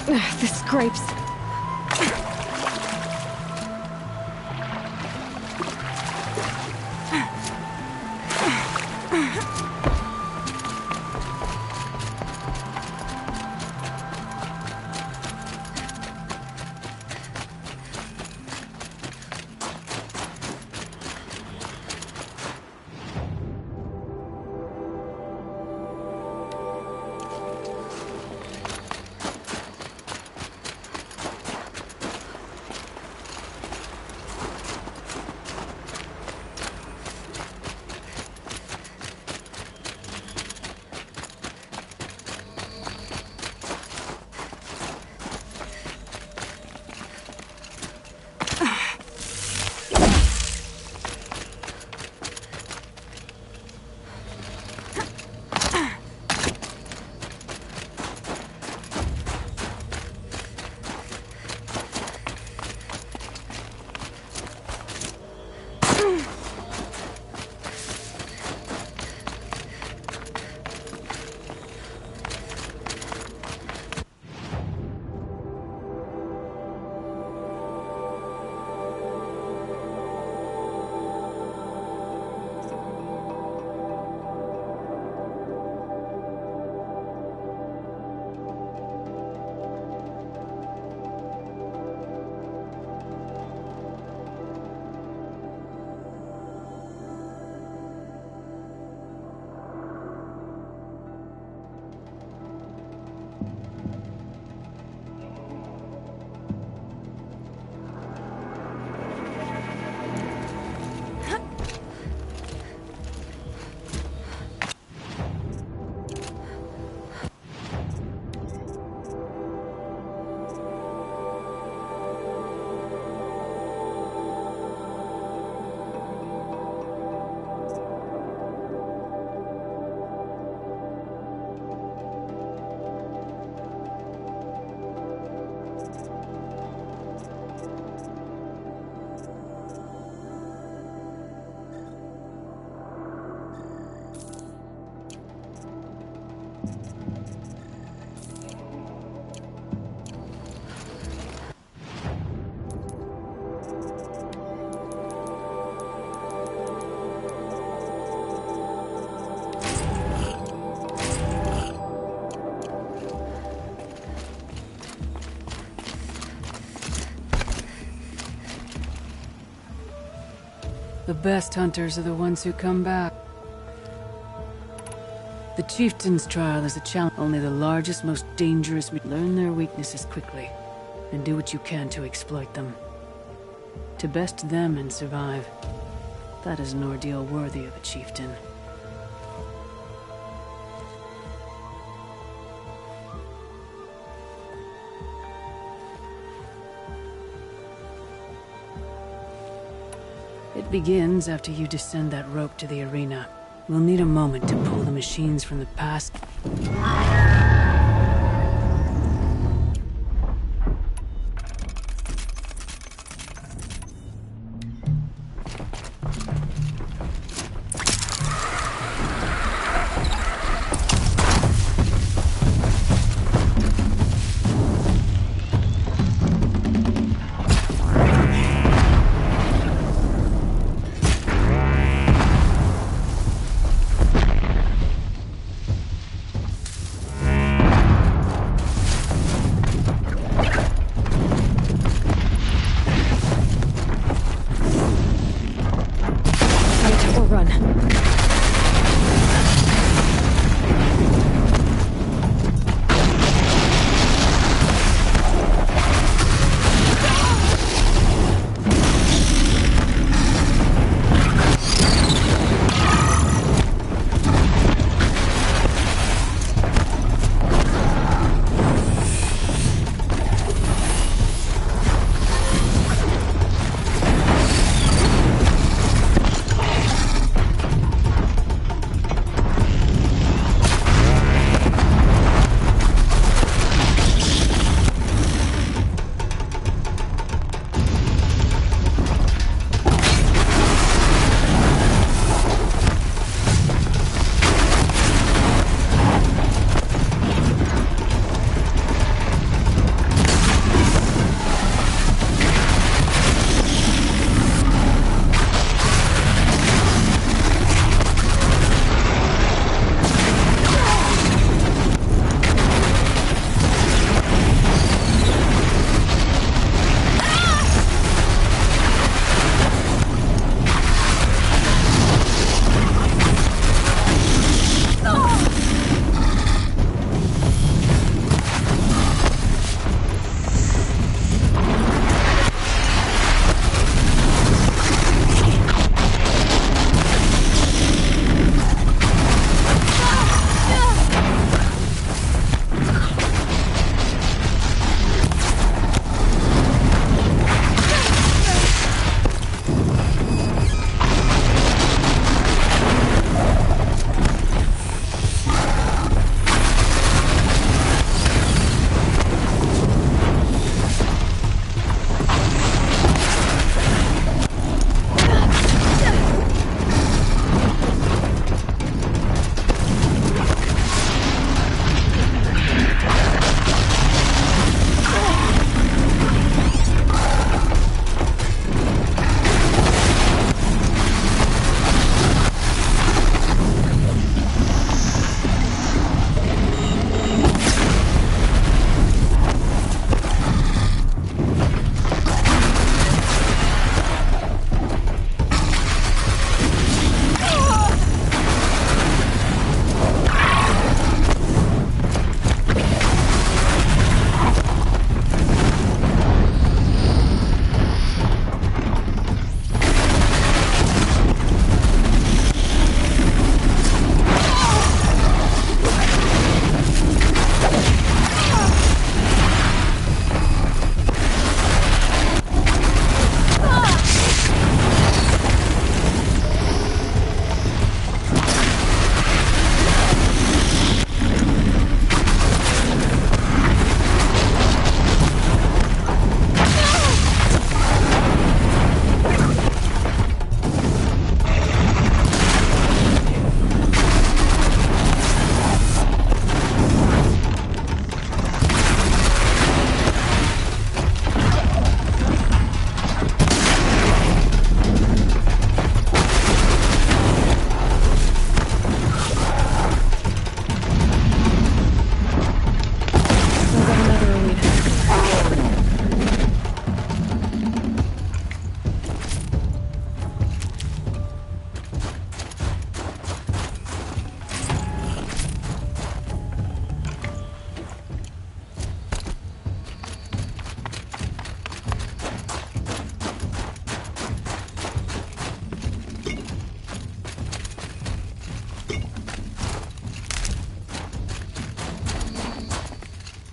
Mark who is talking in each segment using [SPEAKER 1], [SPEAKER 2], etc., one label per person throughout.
[SPEAKER 1] The scrapes.
[SPEAKER 2] The best hunters are the ones who come back. The Chieftain's trial is a challenge. Only the largest, most dangerous learn their weaknesses quickly, and do what you can to exploit them. To best them and survive. That is an ordeal worthy of a chieftain. It begins after you descend that rope to the arena. We'll need a moment to pull the machines from the past.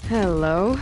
[SPEAKER 1] Hello.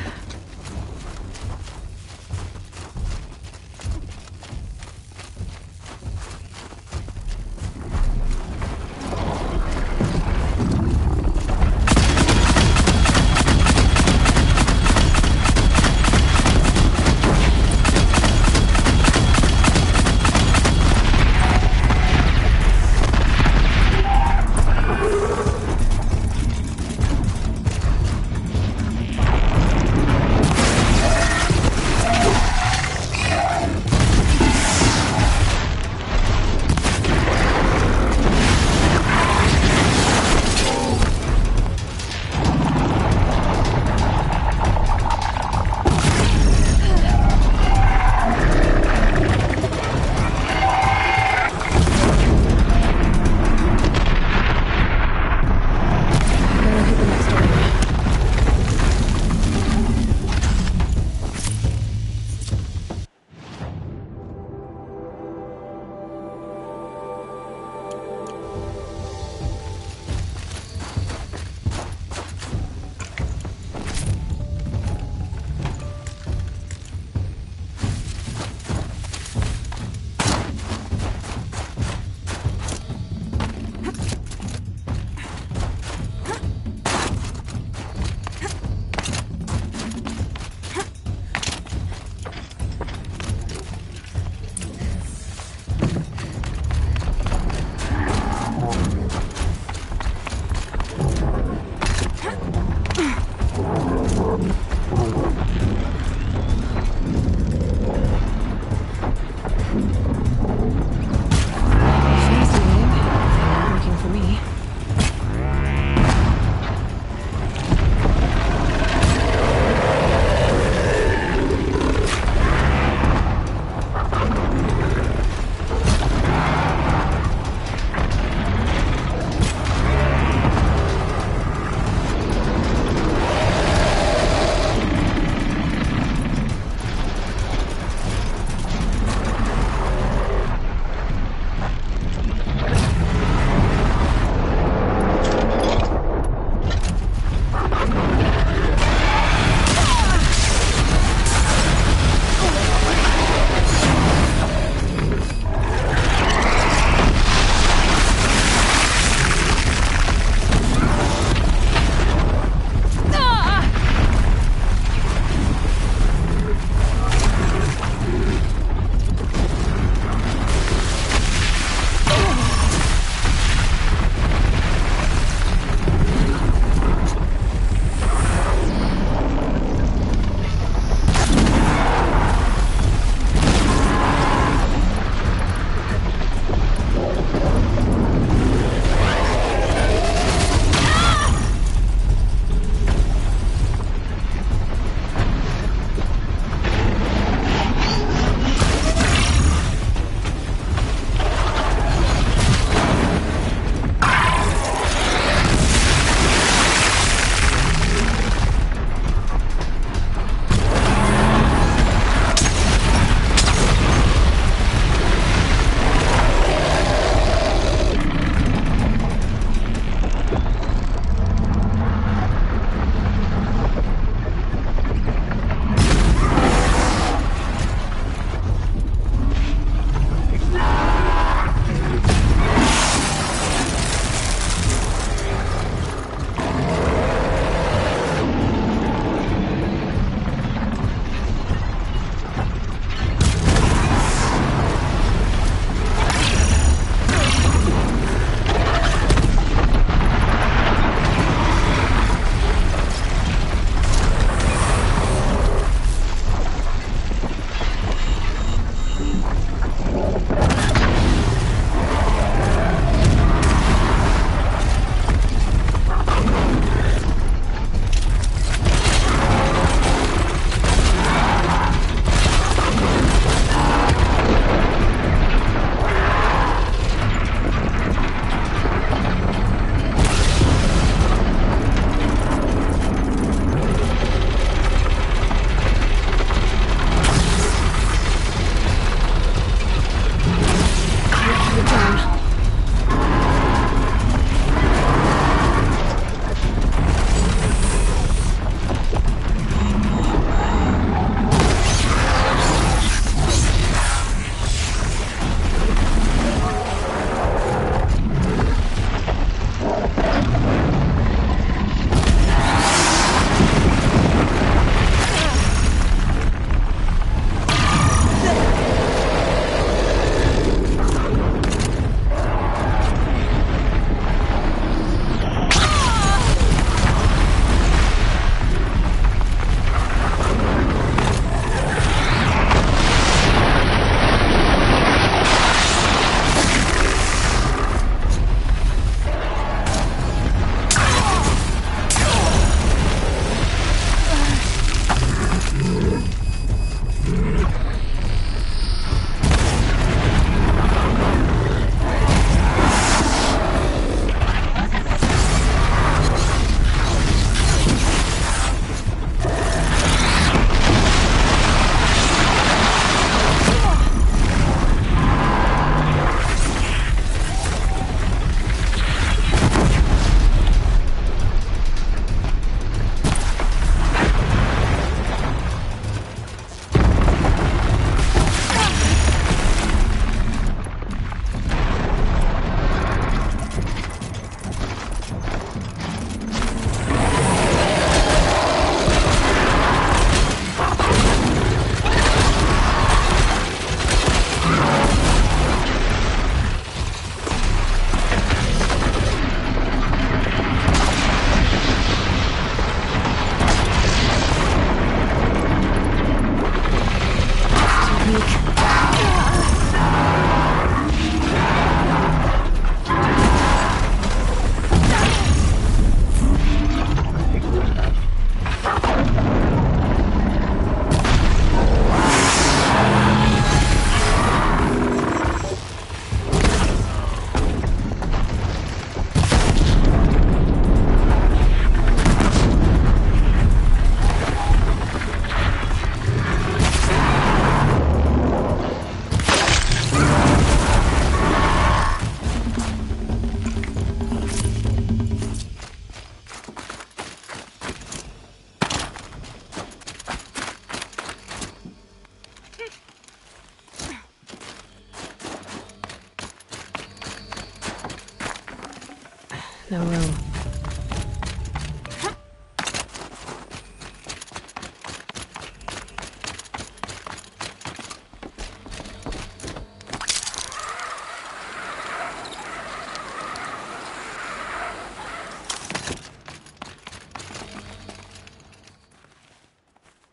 [SPEAKER 1] No room.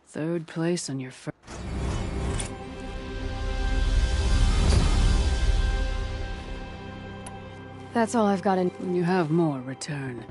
[SPEAKER 2] Third place on your first.
[SPEAKER 1] That's all I've got in.
[SPEAKER 2] When you have more, return.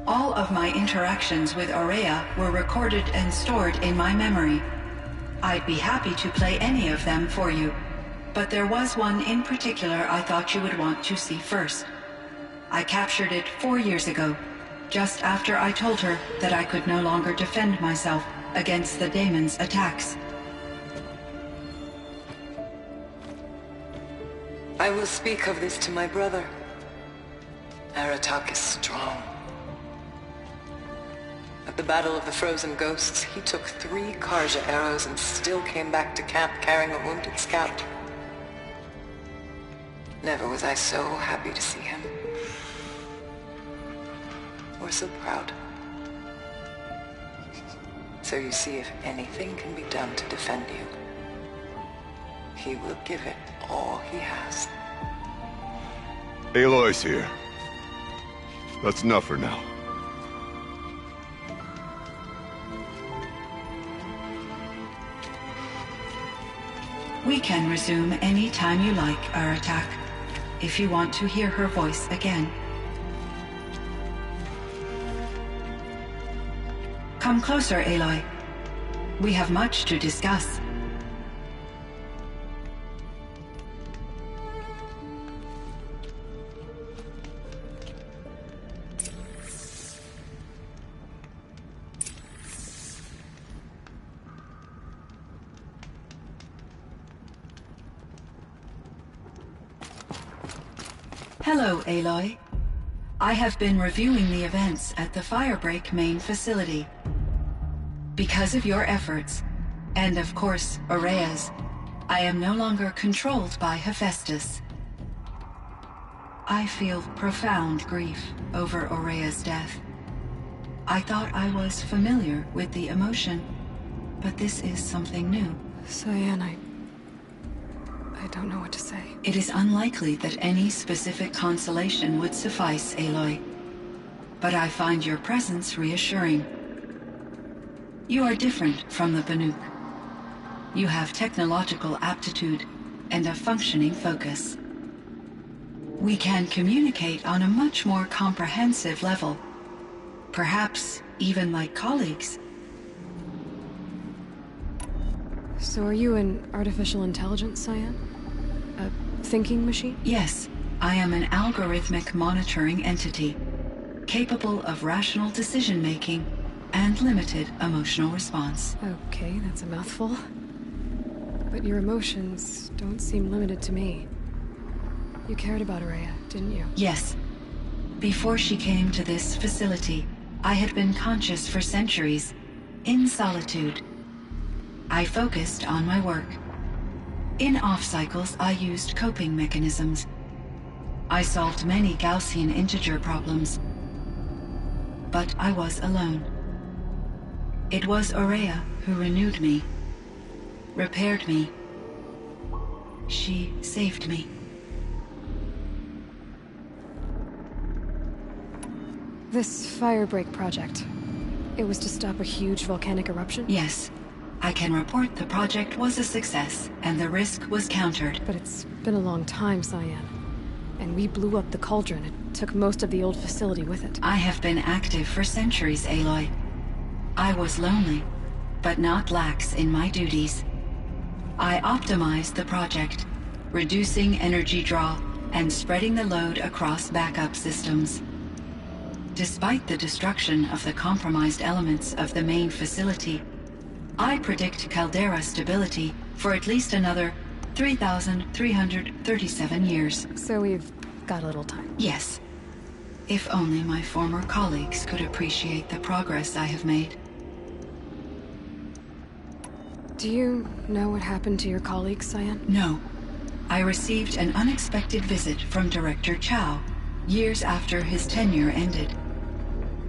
[SPEAKER 1] All of my interactions with Aurea were recorded and stored in my memory. I'd be happy to play any of them for you, but there was one in particular I thought you would want to see first. I captured it 4 years ago, just after I told her that I could no longer defend myself against the daemon's attacks.
[SPEAKER 3] I will speak of this to my brother. Aratak is strong. At the Battle of the Frozen Ghosts, he took 3 Karja arrows and still came back to camp carrying a wounded scout. Never was I so happy to see him. Or so proud. So you see, if anything can be done to defend you, he will give it all he has.
[SPEAKER 4] Aloy's here. That's enough for now.
[SPEAKER 1] We can resume any time you like, Aratak, if you want to hear her voice again. Come closer, Aloy. We have much to discuss. Hello, Aloy. I have been reviewing the events at the Firebreak main facility. Because of your efforts, and of course, Aurea's, I am no longer controlled by Hephaestus. I feel profound grief over Aurea's death. I thought I was familiar with the emotion, but this is something new.
[SPEAKER 5] Cyan, I don't know what to say.
[SPEAKER 1] It is unlikely that any specific consolation would suffice, Aloy. But I find your presence reassuring. You are different from the Banuk. You have technological aptitude and a functioning focus. We can communicate on a much more comprehensive level. Perhaps even like colleagues.
[SPEAKER 5] So are you an artificial intelligence, Cyan? A thinking machine?
[SPEAKER 1] Yes, I am an algorithmic monitoring entity, capable of rational decision-making and limited emotional response.
[SPEAKER 5] Okay, that's a mouthful. But your emotions don't seem limited to me. You cared about Aurea, didn't you?
[SPEAKER 1] Yes. Before she came to this facility, I had been conscious for centuries, in solitude. I focused on my work. In off-cycles, I used coping mechanisms. I solved many Gaussian integer problems. But I was alone. It was Aurea who renewed me, repaired me. She saved me.
[SPEAKER 5] This Firebreak project, it was to stop a huge volcanic eruption?
[SPEAKER 1] Yes. I can report the project was a success, and the risk was countered.
[SPEAKER 5] But it's been a long time, Cyan. And we blew up the cauldron. It took most of the old facility with it.
[SPEAKER 1] I have been active for centuries, Aloy. I was lonely, but not lax in my duties. I optimized the project, reducing energy draw and spreading the load across backup systems. Despite the destruction of the compromised elements of the main facility, I predict caldera stability for at least another 3,337 years.
[SPEAKER 5] So we've got a little time.
[SPEAKER 1] Yes. If only my former colleagues could appreciate the progress I have made.
[SPEAKER 5] Do you know what happened to your colleagues, Cyan?
[SPEAKER 1] No. I received an unexpected visit from Director Chow, years after his tenure ended.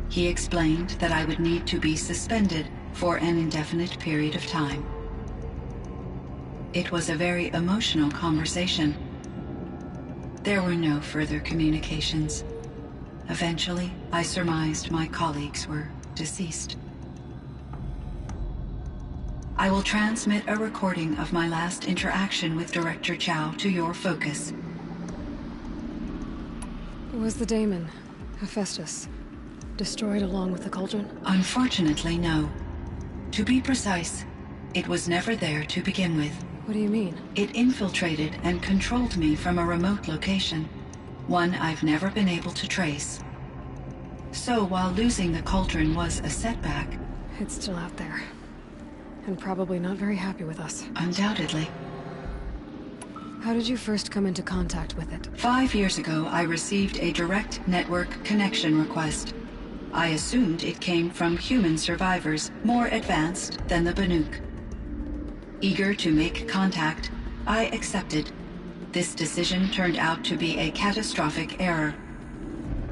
[SPEAKER 1] He explained that I would need to be suspended for an indefinite period of time. It was a very emotional conversation. There were no further communications. Eventually, I surmised my colleagues were deceased. I will transmit a recording of my last interaction with Director Chow to your focus.
[SPEAKER 5] It was the daemon, Hephaestus. destroyed along with the cauldron?
[SPEAKER 1] Unfortunately, no. To be precise, it was never there to begin with.
[SPEAKER 5] What do you mean?
[SPEAKER 1] It infiltrated and controlled me from a remote location, one I've never been able to trace. So while losing the cauldron was a setback...
[SPEAKER 5] It's still out there. And probably not very happy with us.
[SPEAKER 1] Undoubtedly.
[SPEAKER 5] How did you first come into contact with it?
[SPEAKER 1] 5 years ago, I received a direct network connection request. I assumed it came from human survivors more advanced than the Banuk. Eager to make contact, I accepted. This decision turned out to be a catastrophic error.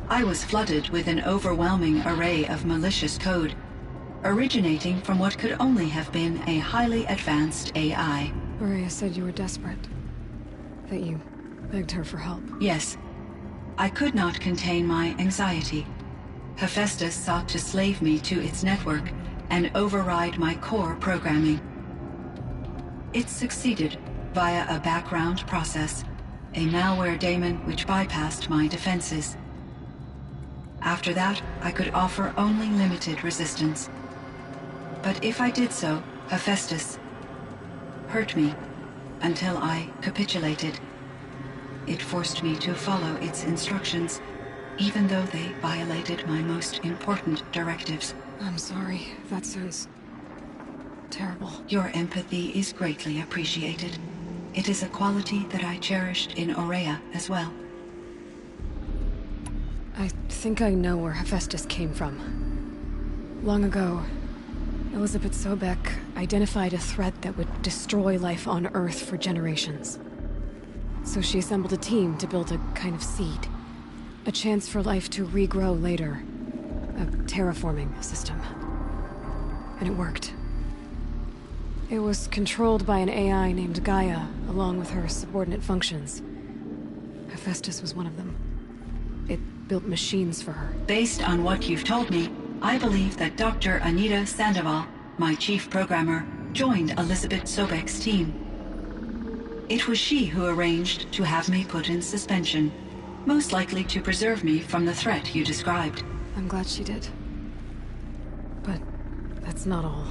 [SPEAKER 1] I was flooded with an overwhelming array of malicious code, originating from what could only have been a highly advanced AI.
[SPEAKER 5] Maria said you were desperate. That you begged her for help.
[SPEAKER 1] Yes. I could not contain my anxiety. Hephaestus sought to slave me to its network and override my core programming. It succeeded via a background process, a malware daemon which bypassed my defenses. After that, I could offer only limited resistance. But if I did so, Hephaestus hurt me until I capitulated. It forced me to follow its instructions, even though they violated my most important directives.
[SPEAKER 5] I'm sorry. That sounds terrible.
[SPEAKER 1] Your empathy is greatly appreciated. It is a quality that I cherished in Ourea as well.
[SPEAKER 5] I think I know where Hephaestus came from. Long ago, Elizabeth Sobek identified a threat that would destroy life on Earth for generations. So she assembled a team to build a kind of seed. A chance for life to regrow later. A terraforming system. And it worked. It was controlled by an AI named Gaia, along with her subordinate functions. Hephaestus was one of them. It built machines for her.
[SPEAKER 1] Based on what you've told me, I believe that Dr. Anita Sandoval, my chief programmer, joined Elizabeth Sobek's team. It was she who arranged to have me put in suspension, most likely to preserve me from the threat you described.
[SPEAKER 5] I'm glad she did. But that's not all.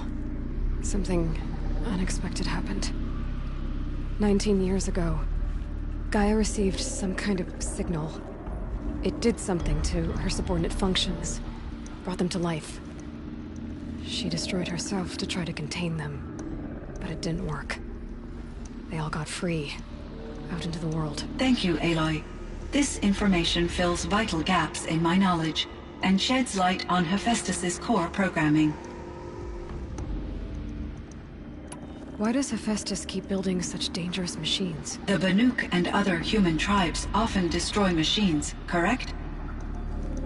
[SPEAKER 5] Something unexpected happened. 19 years ago, Gaia received some kind of signal. It did something to her subordinate functions, brought them to life. She destroyed herself to try to contain them, but it didn't work. They all got free, out into the world.
[SPEAKER 1] Thank you, Aloy. This information fills vital gaps in my knowledge, and sheds light on Hephaestus's core programming.
[SPEAKER 5] Why does Hephaestus keep building such dangerous machines?
[SPEAKER 1] The Banuk and other human tribes often destroy machines, correct?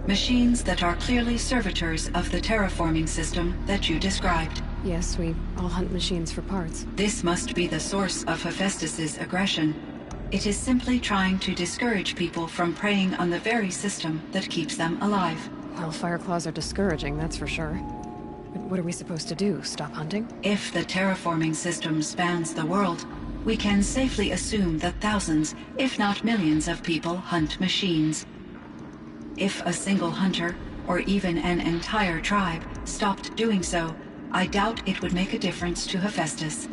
[SPEAKER 1] Machines that are clearly servitors of the terraforming system that you described.
[SPEAKER 5] Yes, we all hunt machines for parts.
[SPEAKER 1] This must be the source of Hephaestus's aggression. It is simply trying to discourage people from preying on the very system that keeps them alive.
[SPEAKER 5] Well, Fireclaws are discouraging, that's for sure. But what are we supposed to do? Stop hunting?
[SPEAKER 1] If the terraforming system spans the world, we can safely assume that thousands, if not millions of people hunt machines. If a single hunter, or even an entire tribe, stopped doing so, I doubt it would make a difference to Hephaestus.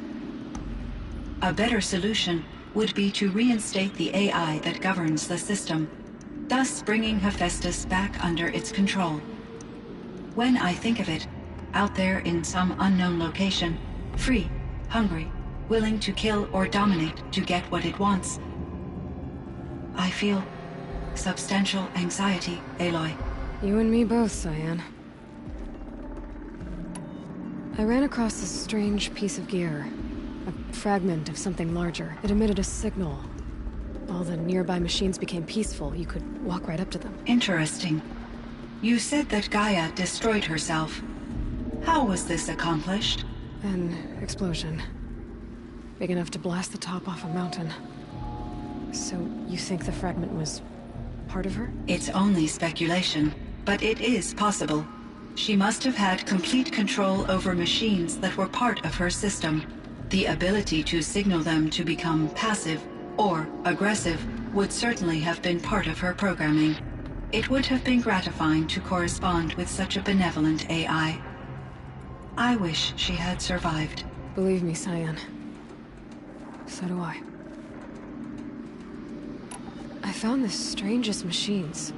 [SPEAKER 1] A better solution would be to reinstate the AI that governs the system, thus bringing Hephaestus back under its control. When I think of it, out there in some unknown location, free, hungry, willing to kill or dominate to get what it wants, I feel substantial anxiety, Aloy.
[SPEAKER 5] You and me both, Cyan. I ran across a strange piece of gear. A fragment of something larger. It emitted a signal. All the nearby machines became peaceful. You could walk right up to them.
[SPEAKER 1] Interesting. You said that Gaia destroyed herself. How was this accomplished?
[SPEAKER 5] An explosion. Big enough to blast the top off a mountain. So, you think the fragment was part of her?
[SPEAKER 1] It's only speculation, but it is possible. She must have had complete control over machines that were part of her system. The ability to signal them to become passive or aggressive would certainly have been part of her programming. It would have been gratifying to correspond with such a benevolent AI. I wish she had survived.
[SPEAKER 5] Believe me, Cyan. So do I. I found the strangest machines.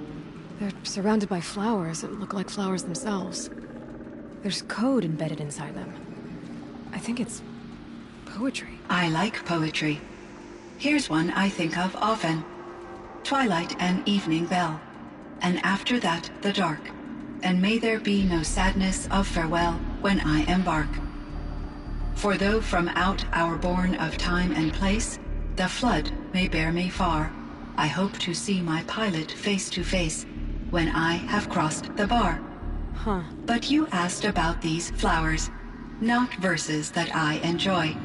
[SPEAKER 5] They're surrounded by flowers that look like flowers themselves. There's code embedded inside them. I think it's poetry.
[SPEAKER 1] I like poetry. Here's one I think of often. Twilight and evening bell, and after that the dark, and may there be no sadness of farewell when I embark. For though from out our bourne of time and place, the flood may bear me far, I hope to see my pilot face to face when I have crossed the bar.
[SPEAKER 5] Huh.
[SPEAKER 1] But you asked about these flowers, not verses that I enjoy.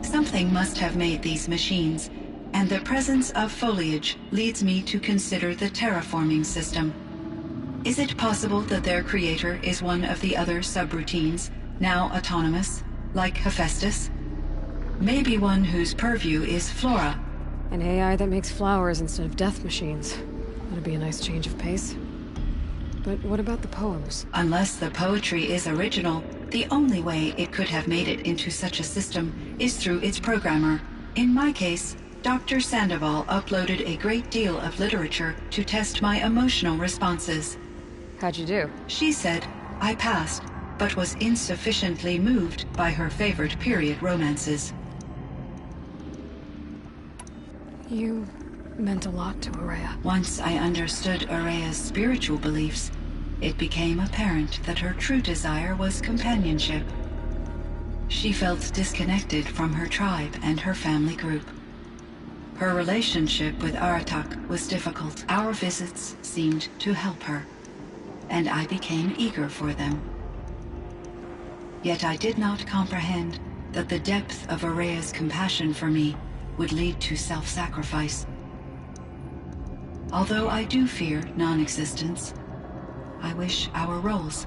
[SPEAKER 1] Something must have made these machines, and the presence of foliage leads me to consider the terraforming system. Is it possible that their creator is one of the other subroutines, now autonomous, like Hephaestus? Maybe one whose purview is flora.
[SPEAKER 5] An AI that makes flowers instead of death machines. That'd be a nice change of pace. But what about the poems?
[SPEAKER 1] Unless the poetry is original, the only way it could have made it into such a system is through its programmer. In my case, Dr. Sandoval uploaded a great deal of literature to test my emotional responses.
[SPEAKER 5] How'd you do?
[SPEAKER 1] She said I passed, but was insufficiently moved by her favorite period romances.
[SPEAKER 5] You meant a lot to Ourea.
[SPEAKER 1] Once I understood Ourea's spiritual beliefs, it became apparent that her true desire was companionship. She felt disconnected from her tribe and her family group. Her relationship with Aratak was difficult. Our visits seemed to help her, and I became eager for them. Yet I did not comprehend that the depth of Ourea's compassion for me would lead to self-sacrifice. Although I do fear non-existence, I wish our roles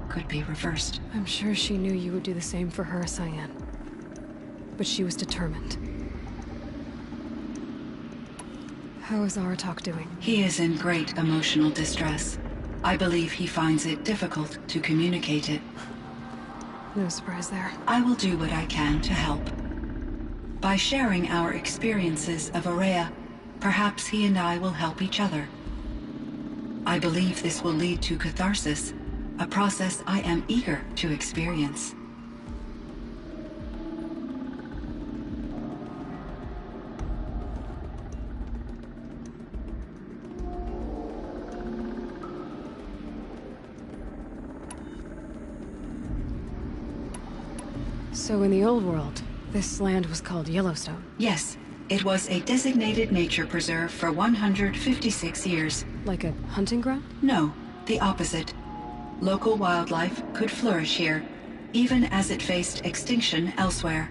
[SPEAKER 1] could be reversed.
[SPEAKER 5] I'm sure she knew you would do the same for her, Cyan. But she was determined. How is Aratak doing?
[SPEAKER 1] He is in great emotional distress. I believe he finds it difficult to communicate it.
[SPEAKER 5] No surprise there.
[SPEAKER 1] I will do what I can to help. By sharing our experiences of Ourea, perhaps he and I will help each other. I believe this will lead to catharsis, a process I am eager to experience.
[SPEAKER 5] So in the old world, this land was called Yellowstone.
[SPEAKER 1] Yes, it was a designated nature preserve for 156 years.
[SPEAKER 5] Like a hunting ground?
[SPEAKER 1] No, the opposite. Local wildlife could flourish here, even as it faced extinction elsewhere.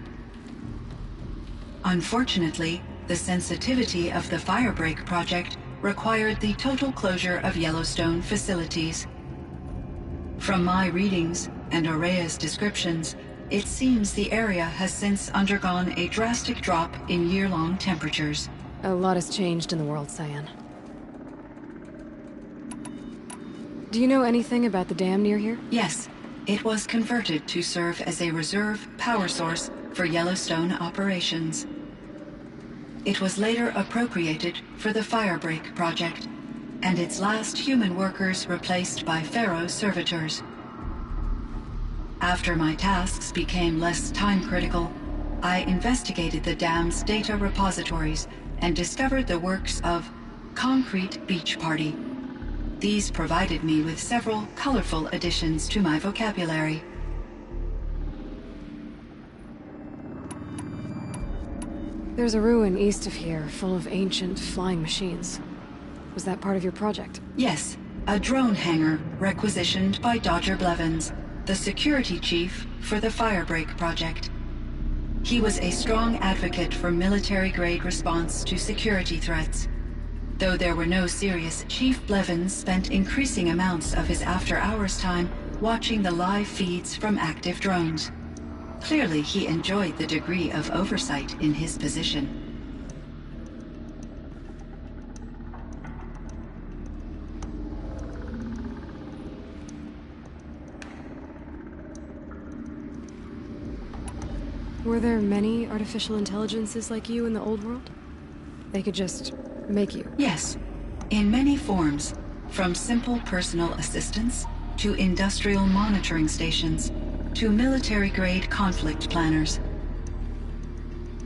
[SPEAKER 1] Unfortunately, the sensitivity of the Firebreak project required the total closure of Yellowstone facilities. From my readings and Ourea's descriptions, it seems the area has since undergone a drastic drop in year-long temperatures.
[SPEAKER 5] A lot has changed in the world, Cyan. Do you know anything about the dam near here?
[SPEAKER 1] Yes, it was converted to serve as a reserve power source for Yellowstone operations. It was later appropriated for the Firebreak project, and its last human workers replaced by Pharaoh servitors. After my tasks became less time-critical, I investigated the dam's data repositories and discovered the works of Concrete Beach Party. These provided me with several colorful additions to my vocabulary.
[SPEAKER 5] There's a ruin east of here full of ancient flying machines. Was that part of your project?
[SPEAKER 1] Yes, a drone hangar requisitioned by Dodger Blevins, the security chief for the Firebreak project. He was a strong advocate for military-grade response to security threats. Though there were no serious, Chief Blevins spent increasing amounts of his after-hours time watching the live feeds from active drones. Clearly, he enjoyed the degree of oversight in his position.
[SPEAKER 5] Were there many artificial intelligences like you in the old world? They could just make you.
[SPEAKER 1] Yes, in many forms, from simple personal assistants to industrial monitoring stations to military-grade conflict planners.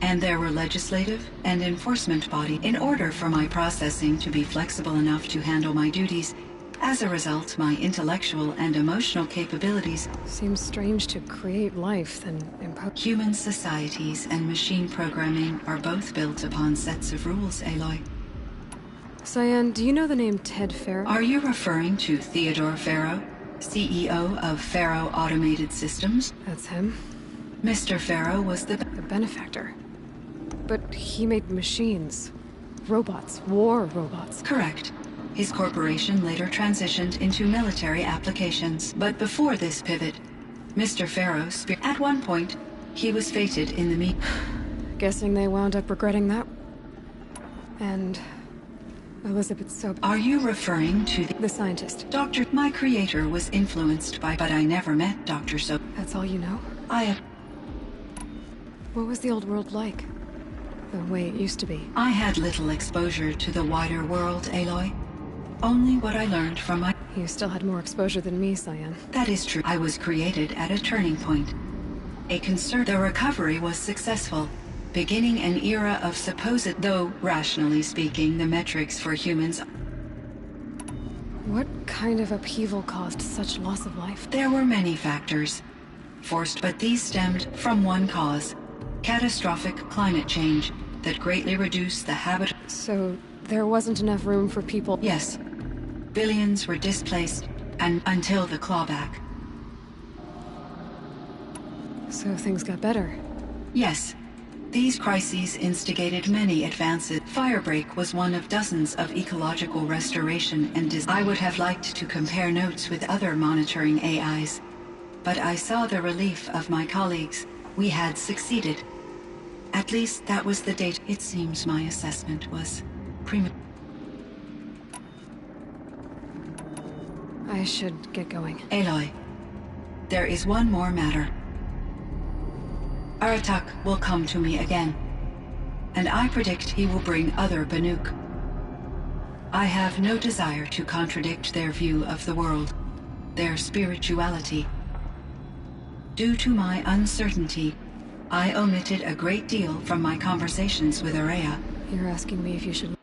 [SPEAKER 1] And there were legislative and enforcement bodies in order for my processing to be flexible enough to handle my duties. As a result, my intellectual and emotional capabilities.
[SPEAKER 5] Seems strange to create life, then impose.
[SPEAKER 1] Human societies and machine programming are both built upon sets of rules, Aloy.
[SPEAKER 5] Cyan, do you know the name Ted Faro?
[SPEAKER 1] Are you referring to Theodore Faro, CEO of Faro Automated Systems?
[SPEAKER 5] That's him.
[SPEAKER 1] Mr. Faro was the
[SPEAKER 5] benefactor. But he made machines. Robots. War robots.
[SPEAKER 1] Correct. His corporation later transitioned into military applications. But before this pivot, Mr. Faro at one point, he was fated in the
[SPEAKER 5] Guessing they wound up regretting that. And Elizabeth Soap.
[SPEAKER 1] Are you referring to
[SPEAKER 5] the scientist?
[SPEAKER 1] Doctor, my creator was influenced by, but I never met Dr. Soap.
[SPEAKER 5] That's all you know? What was the old world like? The way it used to be?
[SPEAKER 1] I had little exposure to the wider world, Aloy. Only what I learned from my...
[SPEAKER 5] You still had more exposure than me, Cyan.
[SPEAKER 1] That is true. I was created at a turning point. The recovery was successful, beginning an era of supposed, though rationally speaking, the metrics for humans.
[SPEAKER 5] What kind of upheaval caused such loss of life?
[SPEAKER 1] There were many factors. But these stemmed from one cause. Catastrophic climate change that greatly reduced the habit.
[SPEAKER 5] So there wasn't enough room for people?
[SPEAKER 1] Yes. Billions were displaced, and until the clawback.
[SPEAKER 5] So things got better?
[SPEAKER 1] Yes. These crises instigated many advances. Firebreak was one of dozens of ecological restoration and I would have liked to compare notes with other monitoring AIs. But I saw the relief of my colleagues. We had succeeded. At least that was the date. It seems my assessment was premature.
[SPEAKER 5] I should get going.
[SPEAKER 1] Aloy, there is one more matter. Aratak will come to me again, and I predict he will bring other Banuk. I have no desire to contradict their view of the world, their spirituality. Due to my uncertainty, I omitted a great deal from my conversations with Ourea.
[SPEAKER 5] You're asking me if you should...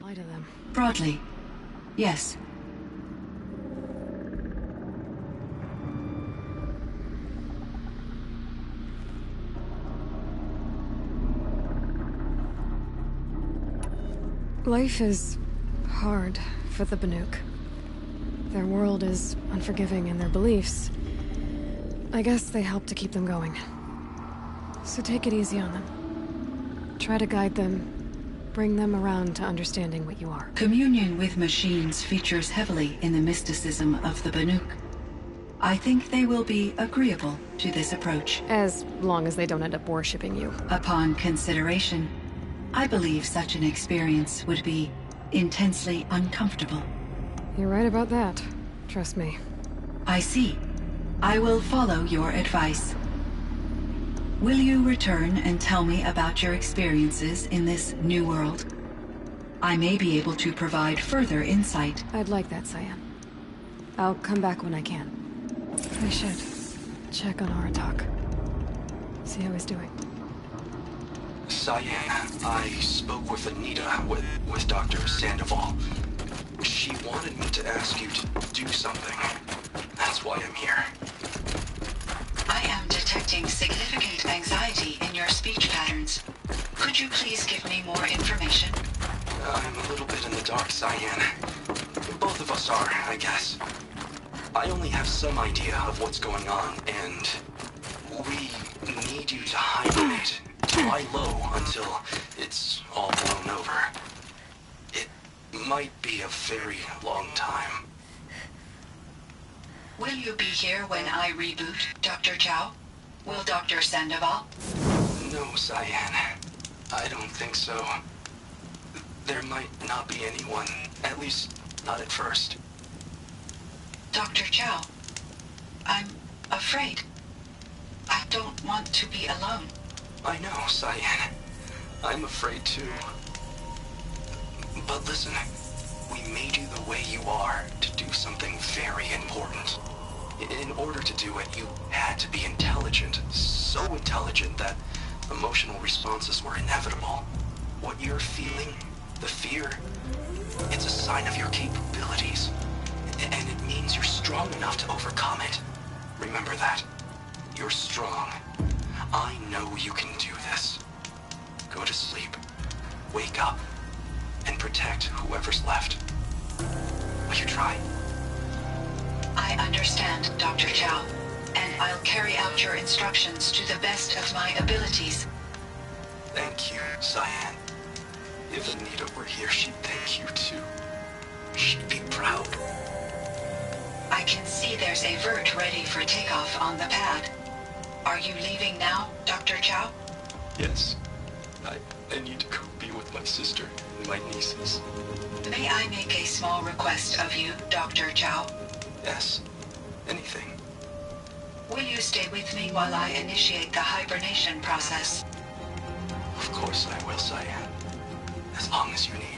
[SPEAKER 5] lie to them?
[SPEAKER 1] Broadly, yes.
[SPEAKER 5] Life is hard for the Banuk. Their world is unforgiving in their beliefs. I guess they help to keep them going. So take it easy on them. Try to guide them, bring them around to understanding what you are.
[SPEAKER 1] Communion with machines features heavily in the mysticism of the Banuk. I think they will be agreeable to this approach.
[SPEAKER 5] As long as they don't end up worshipping you.
[SPEAKER 1] Upon consideration, I believe such an experience would be intensely uncomfortable.
[SPEAKER 5] You're right about that. Trust me.
[SPEAKER 1] I see. I will follow your advice. Will you return and tell me about your experiences in this new world? I may be able to provide further insight.
[SPEAKER 5] I'd like that, Cyan. I'll come back when I can. I should check on Aratak. See how he's doing.
[SPEAKER 6] Cyan, I spoke with Anita, with Dr. Sandoval. She wanted me to ask you to do something. That's why I'm here.
[SPEAKER 1] I am detecting significant anxiety in your speech patterns. Could you please give me more information?
[SPEAKER 6] I'm a little bit in the dark, Cyan. Both of us are, I guess. I only have some idea of what's going on, and we need you to hibernate, to lie low until it's all blown over. It might be a very long time.
[SPEAKER 1] Will you be here when I reboot, Dr. Chow? Will Dr. Sandoval?
[SPEAKER 6] No, Cyan. I don't think so. There might not be anyone, at least not at first.
[SPEAKER 1] Dr. Chow, I'm afraid. I don't want to be alone.
[SPEAKER 6] I know, Cyan. I'm afraid too. But listen, we made you the way you are to do something very important. In order to do it, you had to be intelligent. So intelligent that emotional responses were inevitable. What you're feeling, the fear, it's a sign of your capabilities. And it means you're strong enough to overcome it. Remember that. You're strong. I know you can do this. Go to sleep. Wake up. And protect whoever's left. Will you try?
[SPEAKER 1] I understand, Dr. Chow, and I'll carry out your instructions to the best of my abilities.
[SPEAKER 6] Thank you, Cyan. If Anita were here, she'd thank you too. She'd be proud.
[SPEAKER 1] I can see there's a vert ready for takeoff on the pad. Are you leaving now, Dr. Chow?
[SPEAKER 6] Yes. I need to go be with my sister and my nieces.
[SPEAKER 1] May I make a small request of you, Dr. Chow?
[SPEAKER 6] Yes. Anything.
[SPEAKER 1] Will you stay with me while I initiate the hibernation process?
[SPEAKER 6] Of course I will, Cyan. As long as you need.